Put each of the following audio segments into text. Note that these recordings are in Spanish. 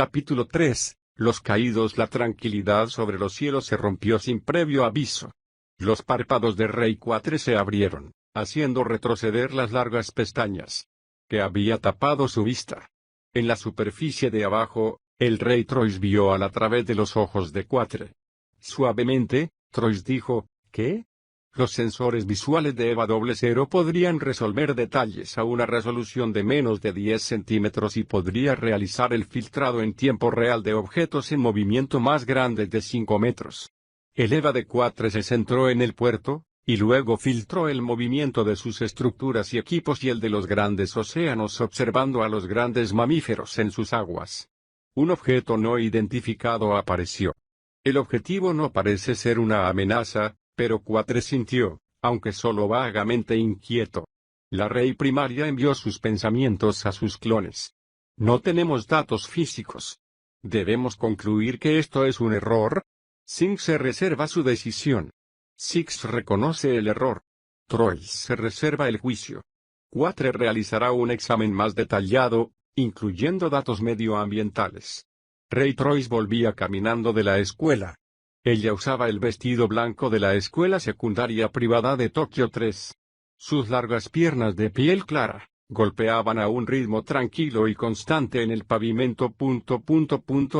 Capítulo 3. Los caídos. La tranquilidad sobre los cielos se rompió sin previo aviso. Los párpados de Rey 4 se abrieron, haciendo retroceder las largas pestañas que había tapado su vista. En la superficie de abajo, el rey Troyes vio a través de los ojos de 4. Suavemente, Troyes dijo, ¿qué? Los sensores visuales de EVA 00 podrían resolver detalles a una resolución de menos de 10 centímetros y podría realizar el filtrado en tiempo real de objetos en movimiento más grandes de 5 metros. El EVA de 4 se centró en el puerto, y luego filtró el movimiento de sus estructuras y equipos y el de los grandes océanos observando a los grandes mamíferos en sus aguas. Un objeto no identificado apareció. El objetivo no parece ser una amenaza, pero 4 sintió, aunque solo vagamente inquieto. La Rey Primaria envió sus pensamientos a sus clones. No tenemos datos físicos. ¿Debemos concluir que esto es un error? Zinc se reserva su decisión. Six reconoce el error. Troyes se reserva el juicio. 4 realizará un examen más detallado, incluyendo datos medioambientales. Rey Troyes volvía caminando de la escuela. Ella usaba el vestido blanco de la escuela secundaria privada de Tokio 3. Sus largas piernas de piel clara golpeaban a un ritmo tranquilo y constante en el pavimento.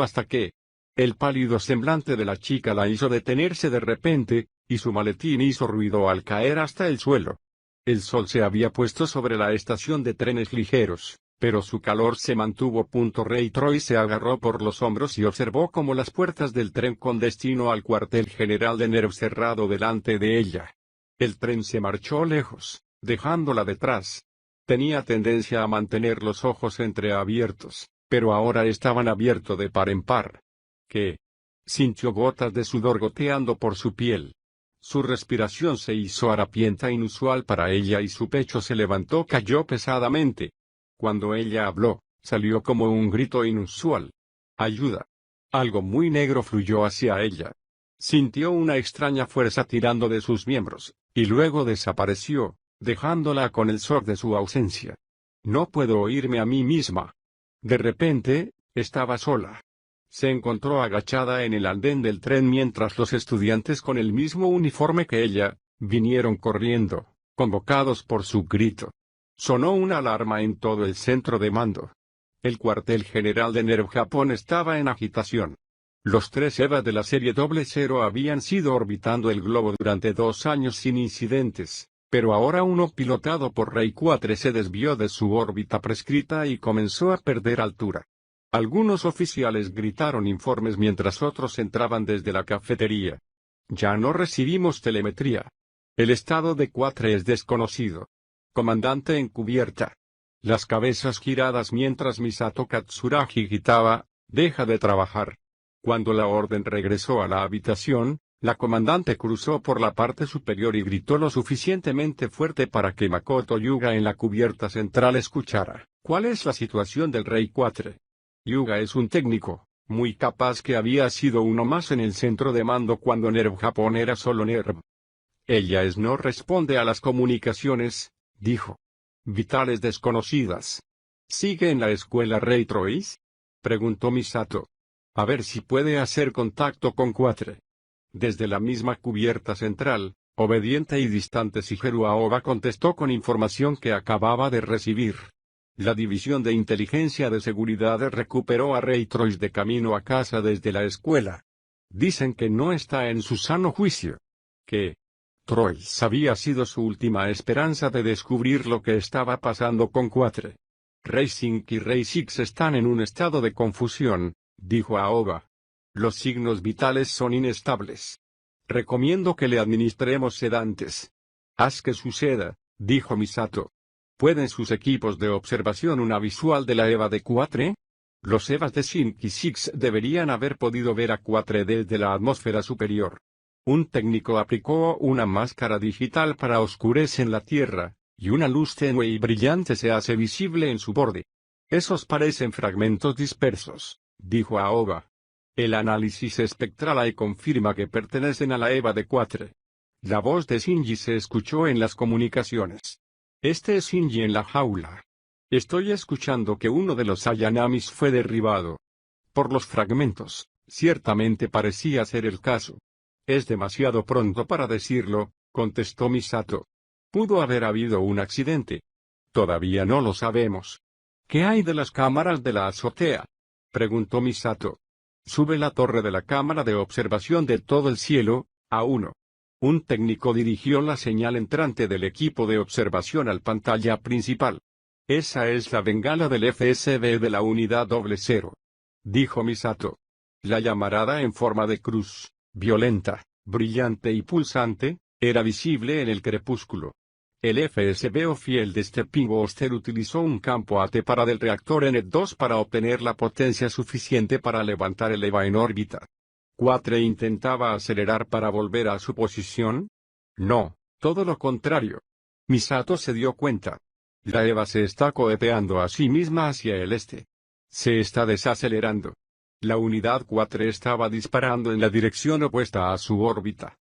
Hasta que el pálido semblante de la chica la hizo detenerse de repente, y su maletín hizo ruido al caer hasta el suelo. El sol se había puesto sobre la estación de trenes ligeros, pero su calor se mantuvo. Rey Troyes se agarró por los hombros y observó cómo las puertas del tren con destino al cuartel general de NERV cerrado delante de ella. El tren se marchó lejos, dejándola detrás. Tenía tendencia a mantener los ojos entreabiertos, pero ahora estaban abiertos de par en par. ¿Qué? Sintió gotas de sudor goteando por su piel. Su respiración se hizo harapienta inusual para ella y su pecho se levantó. Cayó pesadamente. Cuando ella habló, salió como un grito inusual. ¡Ayuda! Algo muy negro fluyó hacia ella. Sintió una extraña fuerza tirando de sus miembros, y luego desapareció, dejándola con el shock de su ausencia. No puedo oírme a mí misma. De repente, estaba sola. Se encontró agachada en el andén del tren mientras los estudiantes con el mismo uniforme que ella, vinieron corriendo, convocados por su grito. Sonó una alarma en todo el centro de mando. El cuartel general de NERV Japón estaba en agitación. Los 3 EVA de la serie 00 habían sido orbitando el globo durante 2 años sin incidentes, pero ahora uno pilotado por Rey 4 se desvió de su órbita prescrita y comenzó a perder altura. Algunos oficiales gritaron informes mientras otros entraban desde la cafetería. Ya no recibimos telemetría. El estado de 4 es desconocido. Comandante encubierta. Las cabezas giradas mientras Misato Katsuragi gritaba, deja de trabajar. Cuando la orden regresó a la habitación, la comandante cruzó por la parte superior y gritó lo suficientemente fuerte para que Makoto Yuga en la cubierta central escuchara. ¿Cuál es la situación del Rey 4? Yuga es un técnico, muy capaz que había sido uno más en el centro de mando cuando NERV Japón era solo NERV. Ella no responde a las comunicaciones, dijo. Vitales desconocidas. ¿Sigue en la escuela Rey Troyes? Preguntó Misato. A ver si puede hacer contacto con 4. Desde la misma cubierta central, obediente y distante Shigeru Aoba contestó con información que acababa de recibir. La División de Inteligencia de Seguridad recuperó a Rey Troyes de camino a casa desde la escuela. Dicen que no está en su sano juicio. Que Troyes había sido su última esperanza de descubrir lo que estaba pasando con 4. Rey 5 y Rey 6 están en un estado de confusión, dijo Aoba. Los signos vitales son inestables. Recomiendo que le administremos sedantes. Haz que suceda, dijo Misato. ¿Pueden sus equipos de observación una visual de la EVA de 4? Los EVAs de Zinc y Six deberían haber podido ver a 4 desde la atmósfera superior. Un técnico aplicó una máscara digital para oscurecer la Tierra, y una luz tenue y brillante se hace visible en su borde. Esos parecen fragmentos dispersos, dijo Aoba. El análisis espectral ahí confirma que pertenecen a la EVA de 4. La voz de Shinji se escuchó en las comunicaciones. Este es Shinji en la jaula. Estoy escuchando que uno de los Ayanamis fue derribado. Por los fragmentos, ciertamente parecía ser el caso. Es demasiado pronto para decirlo, contestó Misato. Pudo haber habido un accidente. Todavía no lo sabemos. ¿Qué hay de las cámaras de la azotea?, preguntó Misato. Sube la torre de la cámara de observación de todo el cielo, A1. Un técnico dirigió la señal entrante del equipo de observación al pantalla principal. Esa es la bengala del FSB de la unidad 00, dijo Misato. La llamarada en forma de cruz, violenta, brillante y pulsante, era visible en el crepúsculo. El FSB o fiel de Stepping Booster utilizó un campo AT para del reactor N2 para obtener la potencia suficiente para levantar el EVA en órbita. ¿Quatre intentaba acelerar para volver a su posición? No, todo lo contrario. Misato se dio cuenta. La EVA se está coheteando a sí misma hacia el este. Se está desacelerando. La unidad 4 estaba disparando en la dirección opuesta a su órbita.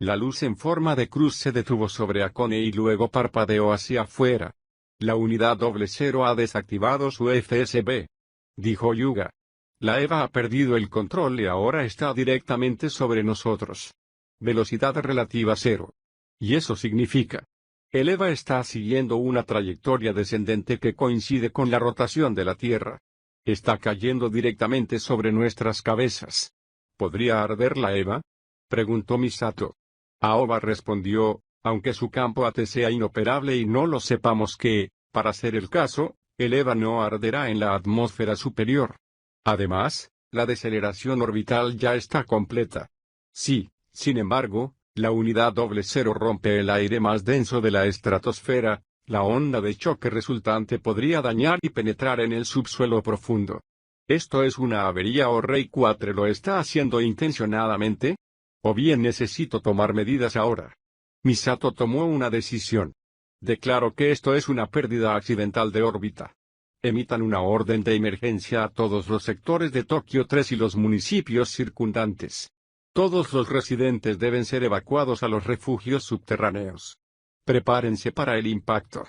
La luz en forma de cruz se detuvo sobre Akone y luego parpadeó hacia afuera. La unidad 00 ha desactivado su FSB, dijo Yuga. La EVA ha perdido el control y ahora está directamente sobre nosotros. Velocidad relativa 0. Y eso significa: el EVA está siguiendo una trayectoria descendente que coincide con la rotación de la Tierra. Está cayendo directamente sobre nuestras cabezas. ¿Podría arder la EVA?, preguntó Misato. Aoba respondió, aunque su campo AT sea inoperable y no lo sepamos que, para ser el caso, el EVA no arderá en la atmósfera superior. Además, la deceleración orbital ya está completa. Sí, sin embargo, la unidad 00 rompe el aire más denso de la estratosfera. La onda de choque resultante podría dañar y penetrar en el subsuelo profundo. ¿Esto es una avería o Rey 4 lo está haciendo intencionadamente? ¿O bien necesito tomar medidas ahora? Misato tomó una decisión. Declaro que esto es una pérdida accidental de órbita. Emitan una orden de emergencia a todos los sectores de Tokio 3 y los municipios circundantes. Todos los residentes deben ser evacuados a los refugios subterráneos. Prepárense para el impacto.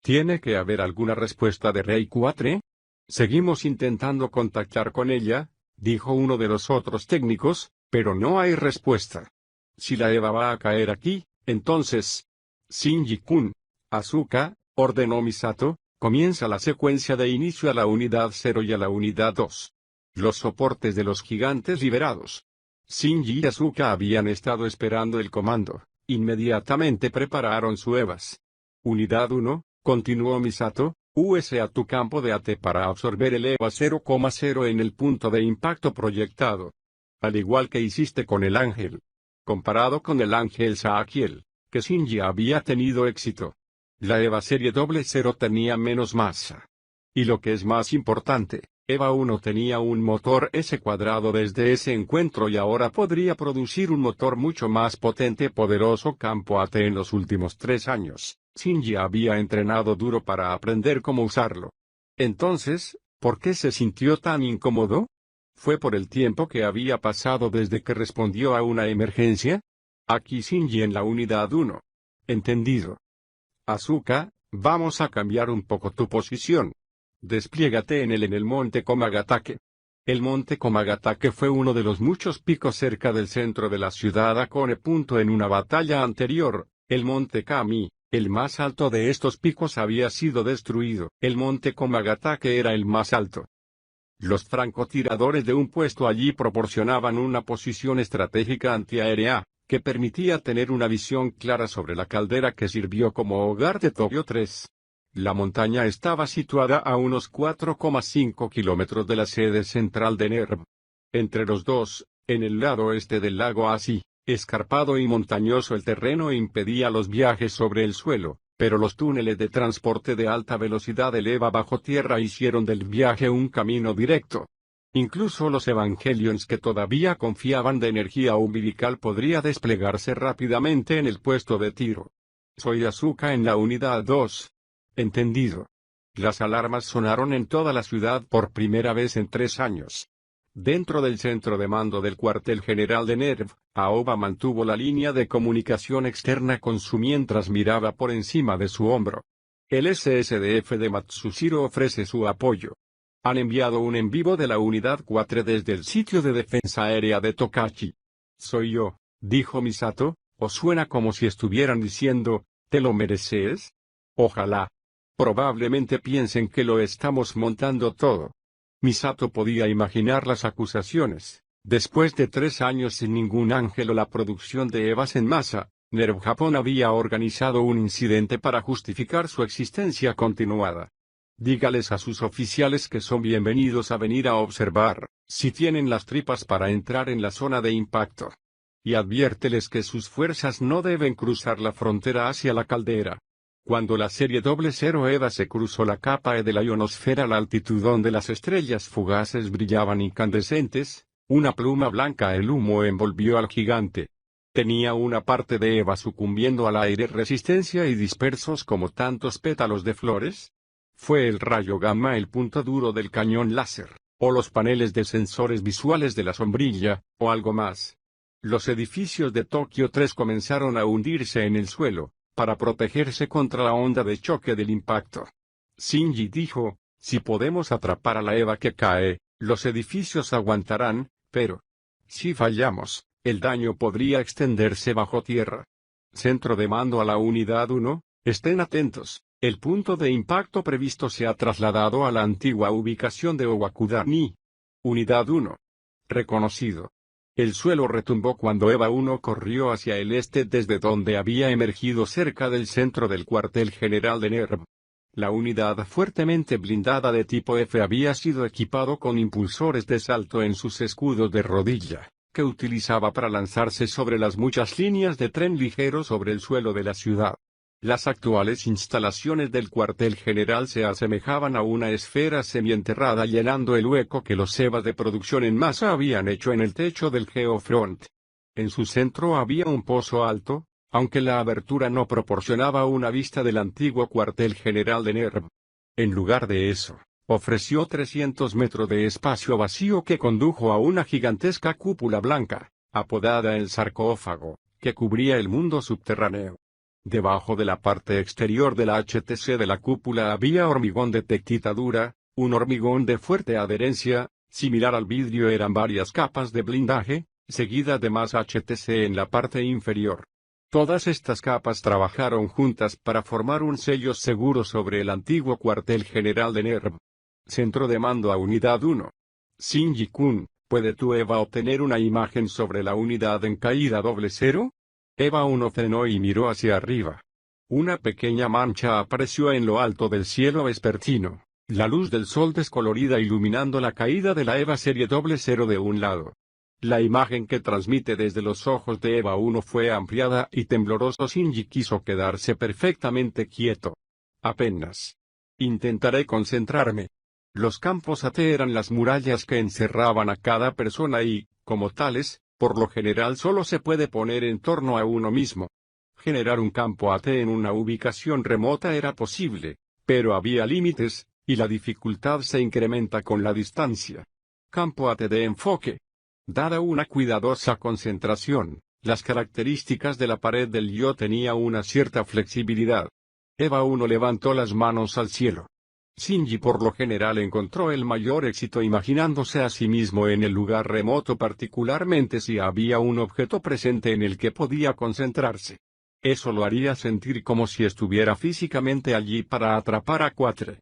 ¿Tiene que haber alguna respuesta de Rey 4? Seguimos intentando contactar con ella, dijo uno de los otros técnicos, pero no hay respuesta. Si la EVA va a caer aquí, entonces... Shinji-kun, Asuka, ordenó Misato, comienza la secuencia de inicio a la unidad 0 y a la unidad 2. Los soportes de los gigantes liberados. Shinji y Asuka habían estado esperando el comando. Inmediatamente prepararon su EVAs. Unidad 1, continuó Misato, úse a tu campo de AT para absorber el EVA 0,0 en el punto de impacto proyectado. Al igual que hiciste con el Ángel. Comparado con el Ángel Saakiel, que Shinji había tenido éxito. La EVA serie 00 tenía menos masa. Y lo que es más importante, EVA 1 tenía un motor S cuadrado desde ese encuentro y ahora podría producir un motor mucho más potente poderoso campo AT en los últimos 3 años. Shinji había entrenado duro para aprender cómo usarlo. Entonces, ¿por qué se sintió tan incómodo? ¿Fue por el tiempo que había pasado desde que respondió a una emergencia? Aquí Shinji en la unidad 1. Entendido. Asuka, vamos a cambiar un poco tu posición. Despliégate en el monte Komagatake. El monte Komagatake fue uno de los muchos picos cerca del centro de la ciudad Akone. En una batalla anterior, el monte Kami, el más alto de estos picos, había sido destruido. El monte Komagatake era el más alto. Los francotiradores de un puesto allí proporcionaban una posición estratégica antiaérea, que permitía tener una visión clara sobre la caldera que sirvió como hogar de Tokio 3. La montaña estaba situada a unos 4,5 kilómetros de la sede central de NERV. Entre los dos, en el lado este del lago Asi, escarpado y montañoso el terreno impedía los viajes sobre el suelo, pero los túneles de transporte de alta velocidad de EVA bajo tierra hicieron del viaje un camino directo. Incluso los Evangelions que todavía confiaban de energía umbilical podría desplegarse rápidamente en el puesto de tiro. Soy Asuka en la unidad 2. Entendido. Las alarmas sonaron en toda la ciudad por primera vez en 3 años. Dentro del centro de mando del cuartel general de NERV, Aoba mantuvo la línea de comunicación externa con Su mientras miraba por encima de su hombro. El SSDF de Matsushiro ofrece su apoyo. Han enviado un en vivo de la Unidad 4 desde el sitio de defensa aérea de Tokachi. Soy yo, dijo Misato. ¿Os suena como si estuvieran diciendo, ¿te lo mereces? Ojalá. Probablemente piensen que lo estamos montando todo. Misato podía imaginar las acusaciones. Después de 3 años sin ningún ángel o la producción de EVAs en masa, NERV Japón había organizado un incidente para justificar su existencia continuada. Dígales a sus oficiales que son bienvenidos a venir a observar, si tienen las tripas para entrar en la zona de impacto. Y adviérteles que sus fuerzas no deben cruzar la frontera hacia la caldera. Cuando la serie 00 EVA se cruzó la capa de la ionosfera a la altitud donde las estrellas fugaces brillaban incandescentes, una pluma blanca del humo envolvió al gigante. Tenía una parte de EVA sucumbiendo al aire resistencia y dispersos como tantos pétalos de flores. ¿Fue el rayo gamma el punto duro del cañón láser, o los paneles de sensores visuales de la sombrilla, o algo más? Los edificios de Tokio 3 comenzaron a hundirse en el suelo, para protegerse contra la onda de choque del impacto. Shinji dijo, si podemos atrapar a la EVA que cae, los edificios aguantarán, pero si fallamos, el daño podría extenderse bajo tierra. Centro de mando a la Unidad 1, estén atentos, el punto de impacto previsto se ha trasladado a la antigua ubicación de Owakudani. Unidad 1. Reconocido. El suelo retumbó cuando EVA 1 corrió hacia el este desde donde había emergido cerca del centro del cuartel general de NERV. La unidad fuertemente blindada de tipo F había sido equipado con impulsores de salto en sus escudos de rodilla, que utilizaba para lanzarse sobre las muchas líneas de tren ligero sobre el suelo de la ciudad. Las actuales instalaciones del cuartel general se asemejaban a una esfera semienterrada llenando el hueco que los EVAs de producción en masa habían hecho en el techo del Geofront. En su centro había un pozo alto, aunque la abertura no proporcionaba una vista del antiguo cuartel general de NERV. En lugar de eso, ofreció 300 metros de espacio vacío que condujo a una gigantesca cúpula blanca, apodada el sarcófago, que cubría el mundo subterráneo. Debajo de la parte exterior de la HTC de la cúpula había hormigón de tectita dura, un hormigón de fuerte adherencia, similar al vidrio. Eran varias capas de blindaje, seguidas de más HTC en la parte inferior. Todas estas capas trabajaron juntas para formar un sello seguro sobre el antiguo cuartel general de NERV. Centro de mando a Unidad 1. Shinji-kun, ¿puede tu EVA obtener una imagen sobre la unidad en caída 00? EVA 1 frenó y miró hacia arriba. Una pequeña mancha apareció en lo alto del cielo vespertino, la luz del sol descolorida iluminando la caída de la EVA serie 00 de un lado. La imagen que transmite desde los ojos de EVA 1 fue ampliada y tembloroso Shinji quiso quedarse perfectamente quieto. Apenas. Intentaré concentrarme. Los campos AT eran las murallas que encerraban a cada persona y, como tales, por lo general solo se puede poner en torno a uno mismo. Generar un campo AT en una ubicación remota era posible, pero había límites, y la dificultad se incrementa con la distancia. Campo AT de enfoque. Dada una cuidadosa concentración, las características de la pared del yo tenía una cierta flexibilidad. EVA 1 levantó las manos al cielo. Shinji por lo general encontró el mayor éxito imaginándose a sí mismo en el lugar remoto, particularmente si había un objeto presente en el que podía concentrarse. Eso lo haría sentir como si estuviera físicamente allí para atrapar a 4.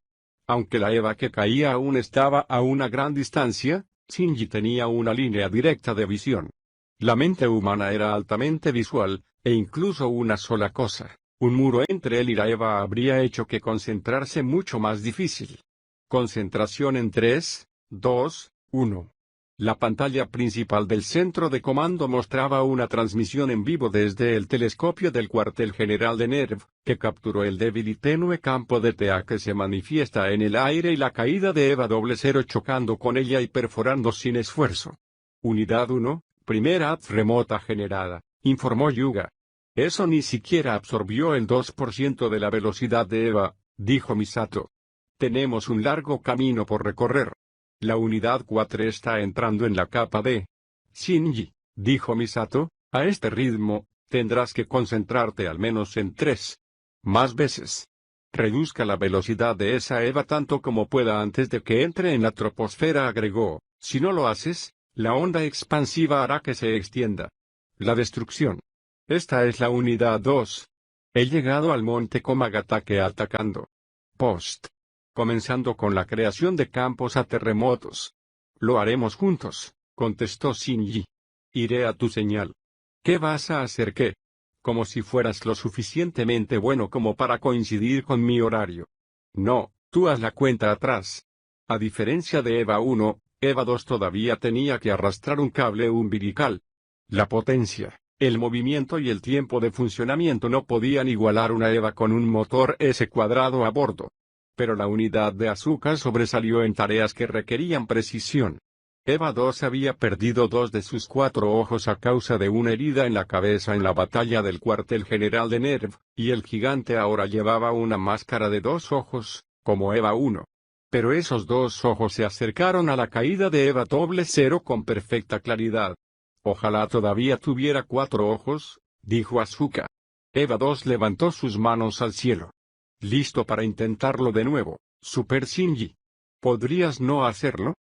Aunque la EVA que caía aún estaba a una gran distancia, Shinji tenía una línea directa de visión. La mente humana era altamente visual, e incluso una sola cosa. Un muro entre él y la EVA habría hecho que concentrarse mucho más difícil. Concentración en 3, 2, 1. La pantalla principal del centro de comando mostraba una transmisión en vivo desde el telescopio del cuartel general de NERV, que capturó el débil y tenue campo de TA que se manifiesta en el aire y la caída de EVA 00 chocando con ella y perforando sin esfuerzo. Unidad 1, primera AT remota generada, informó Yuga. Eso ni siquiera absorbió el 2% de la velocidad de EVA, dijo Misato. Tenemos un largo camino por recorrer. La unidad 4 está entrando en la capa D. Shinji, dijo Misato, a este ritmo, tendrás que concentrarte al menos en 3 más veces. Reduzca la velocidad de esa EVA tanto como pueda antes de que entre en la troposfera, agregó. Si no lo haces, la onda expansiva hará que se extienda. La destrucción. Esta es la unidad 2. He llegado al monte Komagatake atacando. Post. Comenzando con la creación de campos a terremotos. Lo haremos juntos, contestó Shinji. Iré a tu señal. ¿Qué vas a hacer qué? Como si fueras lo suficientemente bueno como para coincidir con mi horario. No, tú haz la cuenta atrás. A diferencia de EVA 1, EVA 2 todavía tenía que arrastrar un cable umbilical. La potencia, el movimiento y el tiempo de funcionamiento no podían igualar una EVA con un motor S² a bordo. Pero la unidad de Asuka sobresalió en tareas que requerían precisión. EVA 2 había perdido 2 de sus 4 ojos a causa de una herida en la cabeza en la batalla del cuartel general de NERV, y el gigante ahora llevaba una máscara de 2 ojos, como EVA 1. Pero esos 2 ojos se acercaron a la caída de EVA 00 con perfecta claridad. Ojalá todavía tuviera 4 ojos, dijo Asuka. EVA 2 levantó sus manos al cielo. Listo para intentarlo de nuevo, Super Shinji. ¿Podrías no hacerlo?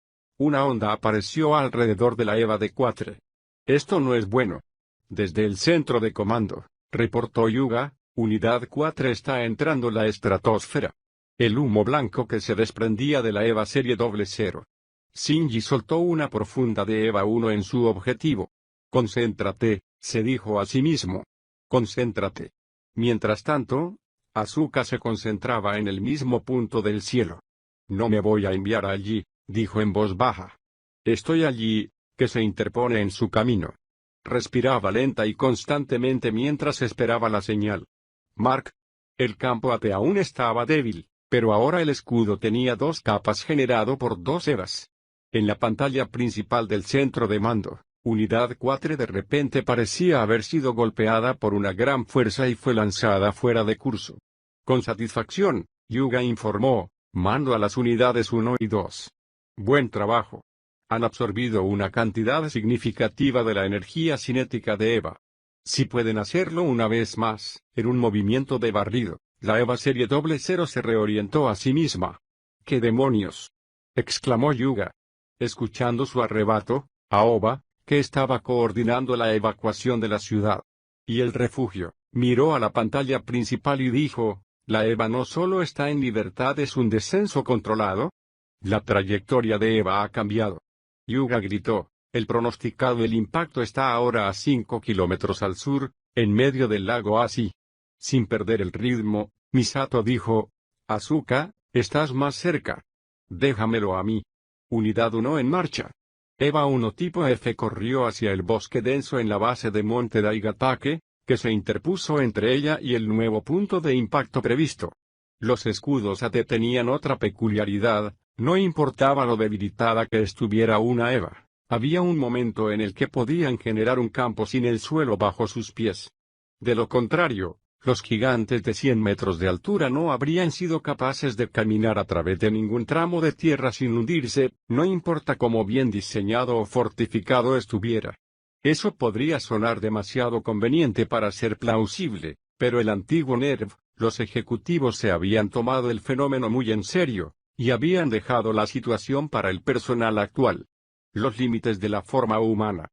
Una onda apareció alrededor de la EVA de 4. Esto no es bueno. Desde el centro de comando, reportó Yuga, unidad 4 está entrando la estratosfera. El humo blanco que se desprendía de la EVA serie 00. Shinji soltó una profunda de EVA 1 en su objetivo. Concéntrate, se dijo a sí mismo. Concéntrate. Mientras tanto, Asuka se concentraba en el mismo punto del cielo. No me voy a enviar allí, dijo en voz baja. Estoy allí, que se interpone en su camino. Respiraba lenta y constantemente mientras esperaba la señal. Mark. El campo AT aún estaba débil, pero ahora el escudo tenía 2 capas generado por 2 EVAs. En la pantalla principal del centro de mando, unidad 4 de repente parecía haber sido golpeada por una gran fuerza y fue lanzada fuera de curso. Con satisfacción, Yuga informó, mando a las unidades 1 y 2. Buen trabajo. Han absorbido una cantidad significativa de la energía cinética de EVA. Si pueden hacerlo una vez más, en un movimiento de barrido, la EVA serie 00 se reorientó a sí misma. ¿Qué demonios? Exclamó Yuga. Escuchando su arrebato, Aoba, que estaba coordinando la evacuación de la ciudad y el refugio, miró a la pantalla principal y dijo, ¿la EVA no solo está en libertad, es un descenso controlado? La trayectoria de EVA ha cambiado. Yuga gritó, el pronosticado del impacto está ahora a 5 kilómetros al sur, en medio del lago Asi. Sin perder el ritmo, Misato dijo, Asuka, estás más cerca. Déjamelo a mí. Unidad 1 en marcha. EVA 1 tipo F corrió hacia el bosque denso en la base de Monte Daigatake, que se interpuso entre ella y el nuevo punto de impacto previsto. Los escudos AT tenían otra peculiaridad, no importaba lo debilitada que estuviera una EVA, había un momento en el que podían generar un campo sin el suelo bajo sus pies. De lo contrario, los gigantes de 100 metros de altura no habrían sido capaces de caminar a través de ningún tramo de tierra sin hundirse, no importa cómo bien diseñado o fortificado estuviera. Eso podría sonar demasiado conveniente para ser plausible, pero el antiguo NERV, los ejecutivos se habían tomado el fenómeno muy en serio, y habían dejado la situación para el personal actual. Los límites de la forma humana.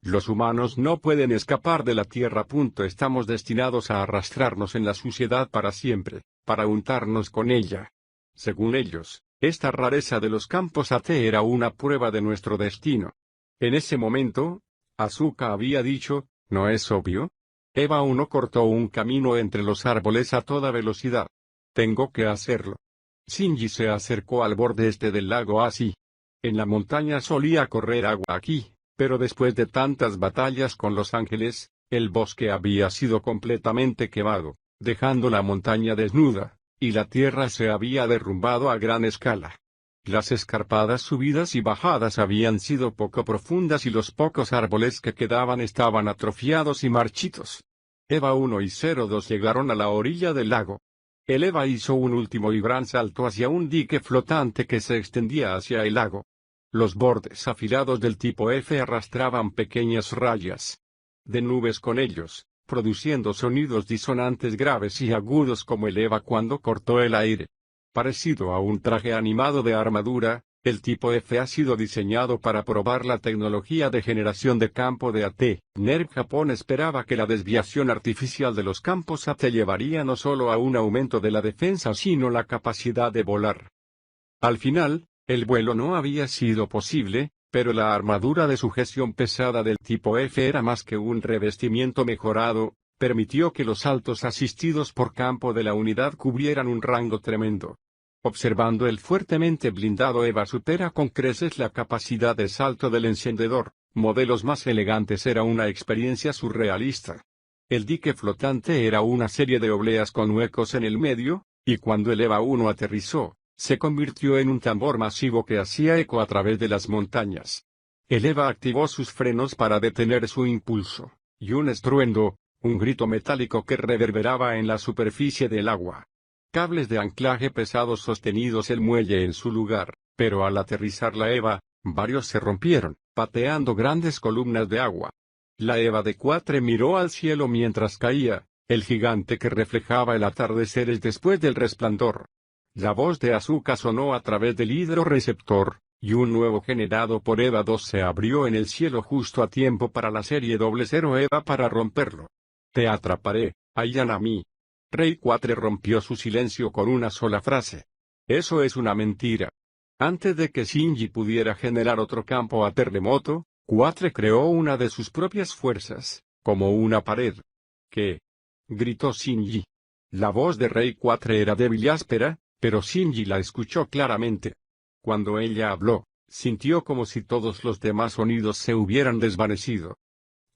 Los humanos no pueden escapar de la Tierra. Estamos destinados a arrastrarnos en la suciedad para siempre, para untarnos con ella. Según ellos, esta rareza de los campos AT era una prueba de nuestro destino. En ese momento, Asuka había dicho, ¿no es obvio? EVA 1 cortó un camino entre los árboles a toda velocidad. Tengo que hacerlo. Shinji se acercó al borde este del lago Asi. En la montaña solía correr agua aquí, pero después de tantas batallas con los ángeles, el bosque había sido completamente quemado, dejando la montaña desnuda, y la tierra se había derrumbado a gran escala. Las escarpadas subidas y bajadas habían sido poco profundas y los pocos árboles que quedaban estaban atrofiados y marchitos. EVA 1 y 02 llegaron a la orilla del lago. El EVA hizo un último y gran salto hacia un dique flotante que se extendía hacia el lago. Los bordes afilados del tipo F arrastraban pequeñas rayas de nubes con ellos, produciendo sonidos disonantes graves y agudos como el EVA cuando cortó el aire. Parecido a un traje animado de armadura, el tipo F ha sido diseñado para probar la tecnología de generación de campo de AT. NERV Japón esperaba que la desviación artificial de los campos AT llevaría no solo a un aumento de la defensa sino la capacidad de volar. Al final, el vuelo no había sido posible, pero la armadura de sujeción pesada del tipo F era más que un revestimiento mejorado, permitió que los saltos asistidos por campo de la unidad cubrieran un rango tremendo. Observando el fuertemente blindado EVA supera con creces la capacidad de salto del encendedor, modelos más elegantes era una experiencia surrealista. El dique flotante era una serie de obleas con huecos en el medio, y cuando el EVA 1 aterrizó, se convirtió en un tambor masivo que hacía eco a través de las montañas. El EVA activó sus frenos para detener su impulso, y un estruendo, un grito metálico que reverberaba en la superficie del agua. Cables de anclaje pesados sostenidos el muelle en su lugar, pero al aterrizar la EVA, varios se rompieron, pateando grandes columnas de agua. La EVA D4 miró al cielo mientras caía, el gigante que reflejaba el atardecer después del resplandor. La voz de Asuka sonó a través del hidroreceptor, y un nuevo generado por EVA 2 se abrió en el cielo justo a tiempo para la serie 00 EVA para romperlo. Te atraparé, Ayanami. Rey 4 rompió su silencio con una sola frase. Eso es una mentira. Antes de que Shinji pudiera generar otro campo a terremoto, 4 creó una de sus propias fuerzas, como una pared. ¿Qué? Gritó Shinji. La voz de Rey 4 era débil y áspera, pero Shinji la escuchó claramente. Cuando ella habló, sintió como si todos los demás sonidos se hubieran desvanecido.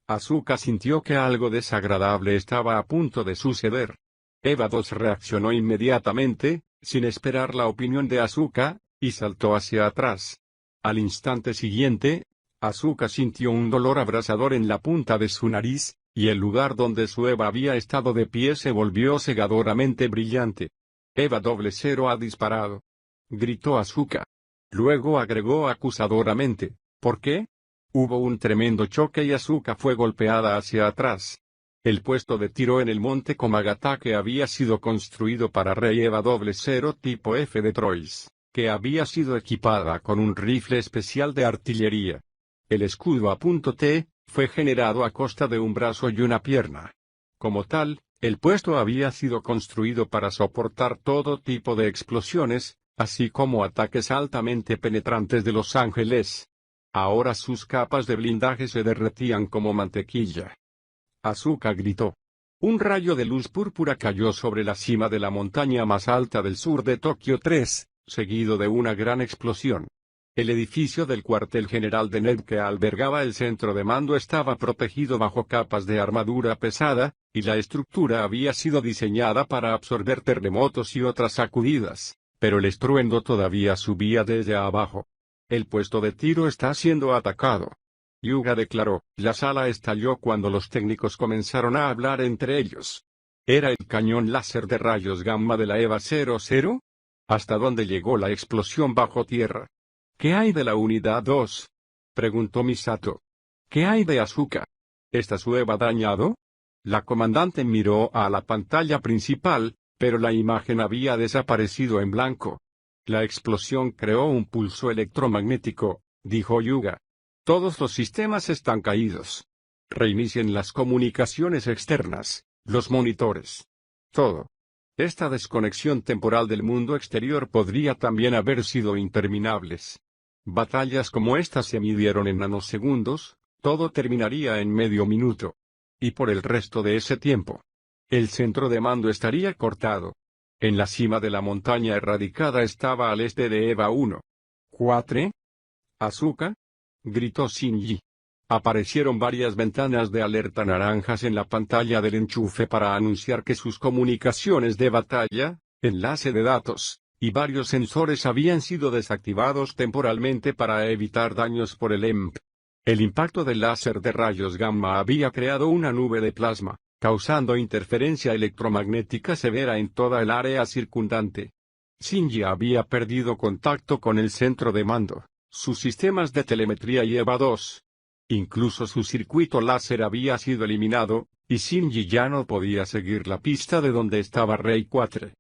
Asuka sintió que algo desagradable estaba a punto de suceder. EVA 2 reaccionó inmediatamente, sin esperar la opinión de Asuka, y saltó hacia atrás. Al instante siguiente, Asuka sintió un dolor abrasador en la punta de su nariz, y el lugar donde su EVA había estado de pie se volvió cegadoramente brillante. EVA 00 ha disparado. Gritó Asuka. Luego agregó acusadoramente, ¿por qué? Hubo un tremendo choque y Asuka fue golpeada hacia atrás. El puesto de tiro en el monte Komagatake había sido construido para Rey EVA 00 tipo F de Troyes, que había sido equipada con un rifle especial de artillería. El escudo a punto T fue generado a costa de un brazo y una pierna. Como tal, el puesto había sido construido para soportar todo tipo de explosiones, así como ataques altamente penetrantes de Los Ángeles. Ahora sus capas de blindaje se derretían como mantequilla. Asuka gritó. Un rayo de luz púrpura cayó sobre la cima de la montaña más alta del sur de Tokio 3, seguido de una gran explosión. El edificio del cuartel general de NERV que albergaba el centro de mando estaba protegido bajo capas de armadura pesada, y la estructura había sido diseñada para absorber terremotos y otras sacudidas, pero el estruendo todavía subía desde abajo. El puesto de tiro está siendo atacado. Yuga declaró. La sala estalló cuando los técnicos comenzaron a hablar entre ellos. ¿Era el cañón láser de rayos gamma de la EVA 00? ¿Hasta dónde llegó la explosión bajo tierra? ¿Qué hay de la unidad 2? Preguntó Misato. ¿Qué hay de Asuka? ¿Está su EVA dañado? La comandante miró a la pantalla principal, pero la imagen había desaparecido en blanco. La explosión creó un pulso electromagnético, dijo Yuga. Todos los sistemas están caídos. Reinicien las comunicaciones externas, los monitores. Todo. Esta desconexión temporal del mundo exterior podría también haber sido interminables. Batallas como esta se midieron en nanosegundos, todo terminaría en medio minuto. Y por el resto de ese tiempo, el centro de mando estaría cortado. En la cima de la montaña erradicada estaba al este de EVA 1. ¿4? ¿Asuka? Gritó Shinji. Aparecieron varias ventanas de alerta naranjas en la pantalla del enchufe para anunciar que sus comunicaciones de batalla, enlace de datos, y varios sensores habían sido desactivados temporalmente para evitar daños por el EMP. El impacto del láser de rayos gamma había creado una nube de plasma, causando interferencia electromagnética severa en toda el área circundante. Shinji había perdido contacto con el centro de mando, sus sistemas de telemetría y EVA 2. Incluso su circuito láser había sido eliminado, y Shinji ya no podía seguir la pista de donde estaba Rey 4.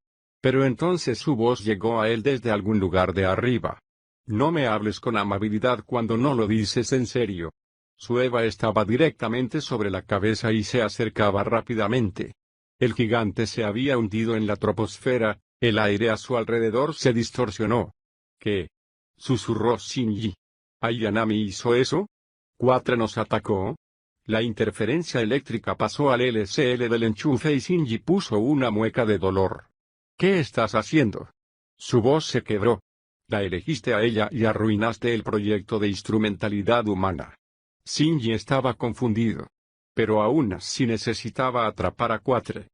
Pero entonces su voz llegó a él desde algún lugar de arriba. No me hables con amabilidad cuando no lo dices en serio. Su Eva estaba directamente sobre la cabeza y se acercaba rápidamente. El gigante se había hundido en la troposfera, el aire a su alrededor se distorsionó. ¿Qué? Susurró Shinji. ¿Ayanami hizo eso? ¿4 nos atacó? La interferencia eléctrica pasó al LCL del enchufe y Shinji puso una mueca de dolor. ¿Qué estás haciendo? Su voz se quebró. La elegiste a ella y arruinaste el proyecto de instrumentalidad humana. Shinji estaba confundido. Pero aún así necesitaba atrapar a 4.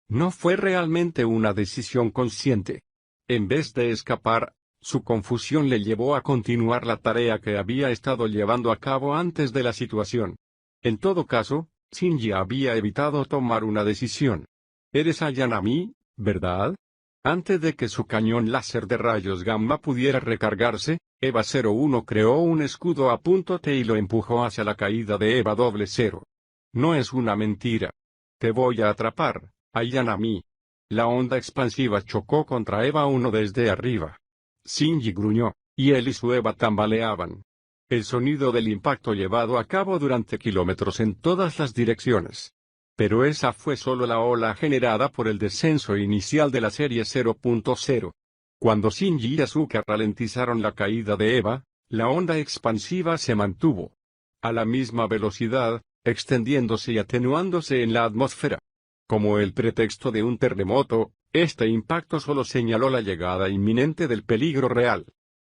No fue realmente una decisión consciente. En vez de escapar, su confusión le llevó a continuar la tarea que había estado llevando a cabo antes de la situación. En todo caso, Shinji había evitado tomar una decisión. Eres Ayanami, ¿verdad? Antes de que su cañón láser de rayos gamma pudiera recargarse, Eva 01 creó un escudo a punto T y lo empujó hacia la caída de Eva 00. No es una mentira. Te voy a atrapar, Ayanami. La onda expansiva chocó contra Eva 1 desde arriba. Shinji gruñó, y él y su Eva tambaleaban. El sonido del impacto llevado a cabo durante kilómetros en todas las direcciones. Pero esa fue solo la ola generada por el descenso inicial de la serie 0.0. Cuando Shinji y Asuka ralentizaron la caída de Eva, la onda expansiva se mantuvo a la misma velocidad, extendiéndose y atenuándose en la atmósfera. Como el pretexto de un terremoto, este impacto solo señaló la llegada inminente del peligro real.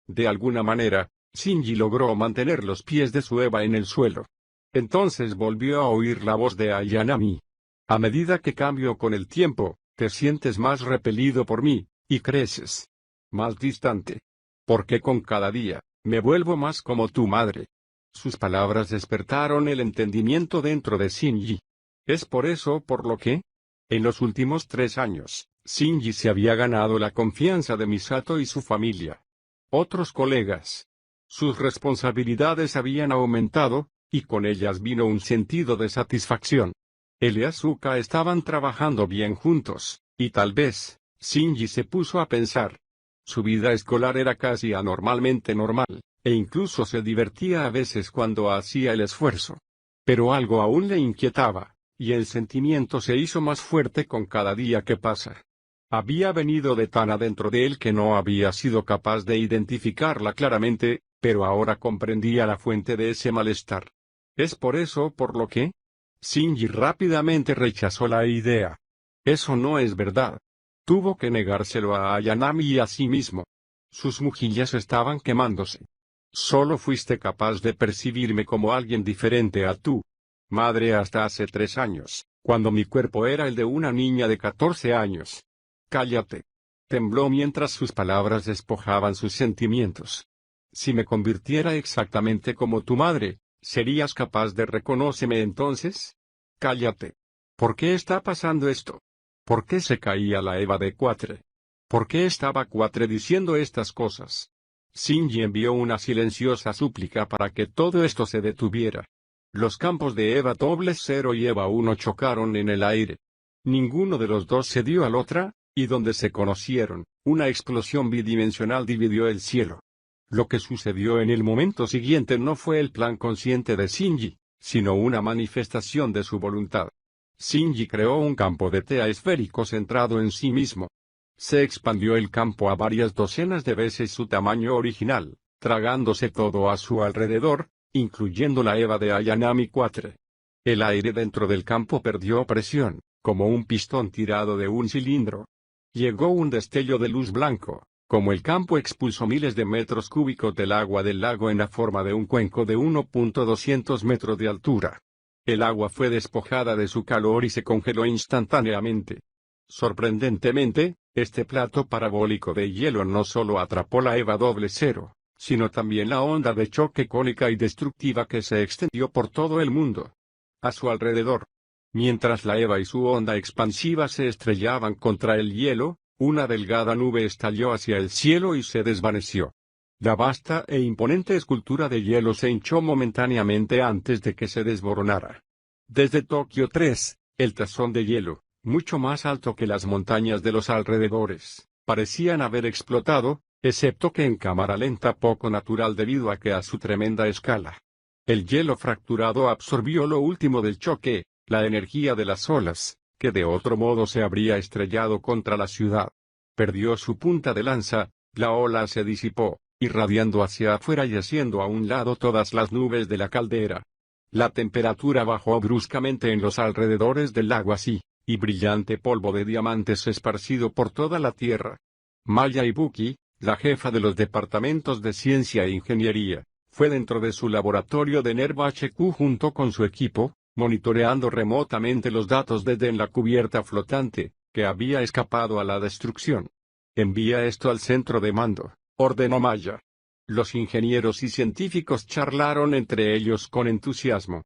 De alguna manera, Shinji logró mantener los pies de su Eva en el suelo. Entonces volvió a oír la voz de Ayanami. A medida que cambio con el tiempo, te sientes más repelido por mí, y creces más distante. Porque con cada día, me vuelvo más como tu madre. Sus palabras despertaron el entendimiento dentro de Shinji. Es por eso por lo que, en los últimos 3 años, Shinji se había ganado la confianza de Misato y su familia. Otros colegas. Sus responsabilidades habían aumentado, y con ellas vino un sentido de satisfacción. Él y Asuka estaban trabajando bien juntos, y tal vez, Shinji se puso a pensar. Su vida escolar era casi anormalmente normal, e incluso se divertía a veces cuando hacía el esfuerzo. Pero algo aún le inquietaba, y el sentimiento se hizo más fuerte con cada día que pasa. Había venido de tan adentro de él que no había sido capaz de identificarla claramente, pero ahora comprendía la fuente de ese malestar. ¿Es por eso por lo que? Shinji rápidamente rechazó la idea. Eso no es verdad. Tuvo que negárselo a Ayanami y a sí mismo. Sus mejillas estaban quemándose. Solo fuiste capaz de percibirme como alguien diferente a tu madre hasta hace 3 años, cuando mi cuerpo era el de una niña de 14 años. Cállate. Tembló mientras sus palabras despojaban sus sentimientos. Si me convirtiera exactamente como tu madre, ¿serías capaz de reconocerme entonces? Cállate. ¿Por qué está pasando esto? ¿Por qué se caía la Eva de 4? ¿Por qué estaba 4 diciendo estas cosas? Shinji envió una silenciosa súplica para que todo esto se detuviera. Los campos de Eva 00 y Eva 1 chocaron en el aire. Ninguno de los dos se dio al otra, y donde se conocieron, una explosión bidimensional dividió el cielo. Lo que sucedió en el momento siguiente no fue el plan consciente de Shinji, sino una manifestación de su voluntad. Shinji creó un campo de tea esférico centrado en sí mismo. Se expandió el campo a varias docenas de veces su tamaño original, tragándose todo a su alrededor, incluyendo la Eva de Ayanami 4. El aire dentro del campo perdió presión, como un pistón tirado de un cilindro. Llegó un destello de luz blanco, como el campo expulsó miles de metros cúbicos del agua del lago en la forma de un cuenco de 1.200 metros de altura. El agua fue despojada de su calor y se congeló instantáneamente. Sorprendentemente, este plato parabólico de hielo no solo atrapó la Eva 00, sino también la onda de choque cónica y destructiva que se extendió por todo el mundo. A su alrededor, mientras la Eva y su onda expansiva se estrellaban contra el hielo, una delgada nube estalló hacia el cielo y se desvaneció. La vasta e imponente escultura de hielo se hinchó momentáneamente antes de que se desmoronara. Desde Tokio 3, El tazón de hielo, mucho más alto que las montañas de los alrededores, parecían haber explotado, excepto que en cámara lenta poco natural debido a que a su tremenda escala. El hielo fracturado absorbió lo último del choque, la energía de las olas, que de otro modo se habría estrellado contra la ciudad. Perdió su punta de lanza, la ola se disipó, irradiando hacia afuera y haciendo a un lado todas las nubes de la caldera. La temperatura bajó bruscamente en los alrededores del lago así, y brillante polvo de diamantes esparcido por toda la tierra. Maya Ibuki, la jefa de los departamentos de ciencia e ingeniería, fue dentro de su laboratorio de NERV HQ junto con su equipo, monitoreando remotamente los datos desde en la cubierta flotante, que había escapado a la destrucción. Envía esto al centro de mando, ordenó Maya. Los ingenieros y científicos charlaron entre ellos con entusiasmo.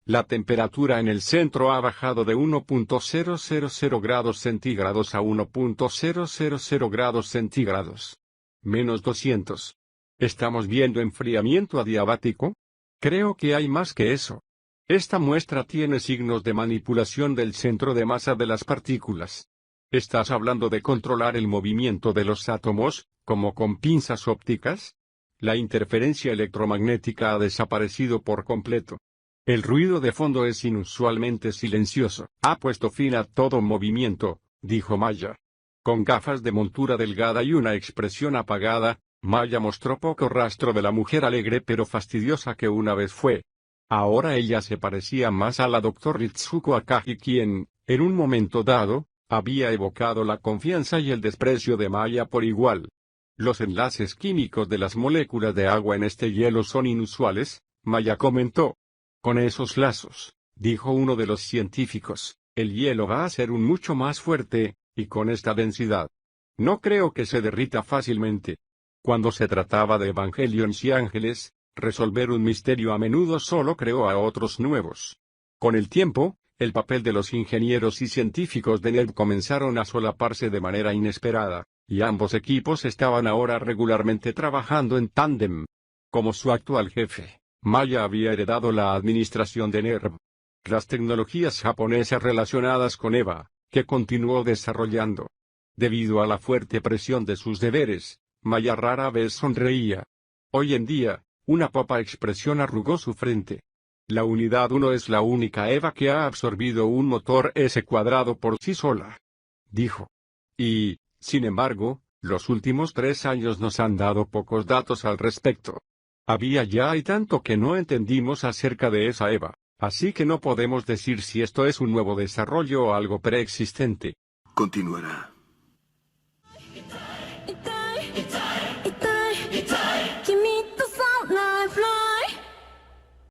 La temperatura en el centro ha bajado de 1.000 grados centígrados a 1.000 grados centígrados. Menos 200. ¿Estamos viendo enfriamiento adiabático? Creo que hay más que eso. Esta muestra tiene signos de manipulación del centro de masa de las partículas. ¿Estás hablando de controlar el movimiento de los átomos, como con pinzas ópticas? La interferencia electromagnética ha desaparecido por completo. El ruido de fondo es inusualmente silencioso. Ha puesto fin a todo movimiento, dijo Maya. Con gafas de montura delgada y una expresión apagada, Maya mostró poco rastro de la mujer alegre pero fastidiosa que una vez fue. Ahora ella se parecía más a la Dr. Ritsuko Akagi quien, en un momento dado, había evocado la confianza y el desprecio de Maya por igual. Los enlaces químicos de las moléculas de agua en este hielo son inusuales, Maya comentó. Con esos lazos, dijo uno de los científicos, el hielo va a ser mucho más fuerte, y con esta densidad. No creo que se derrita fácilmente. Cuando se trataba de Evangelions y ángeles, resolver un misterio a menudo solo creó a otros nuevos. Con el tiempo, el papel de los ingenieros y científicos de NERV comenzaron a solaparse de manera inesperada, y ambos equipos estaban ahora regularmente trabajando en tándem. Como su actual jefe, Maya había heredado la administración de NERV. Las tecnologías japonesas relacionadas con EVA, que continuó desarrollando. Debido a la fuerte presión de sus deberes, Maya rara vez sonreía. Hoy en día, una popa expresión arrugó su frente. La unidad 1 es la única EVA que ha absorbido un motor S cuadrado por sí sola. Dijo. Y, sin embargo, los últimos 3 años nos han dado pocos datos al respecto. Había ya y tanto que no entendimos acerca de esa EVA, así que no podemos decir si esto es un nuevo desarrollo o algo preexistente. Continuará. Give me the salt life, love.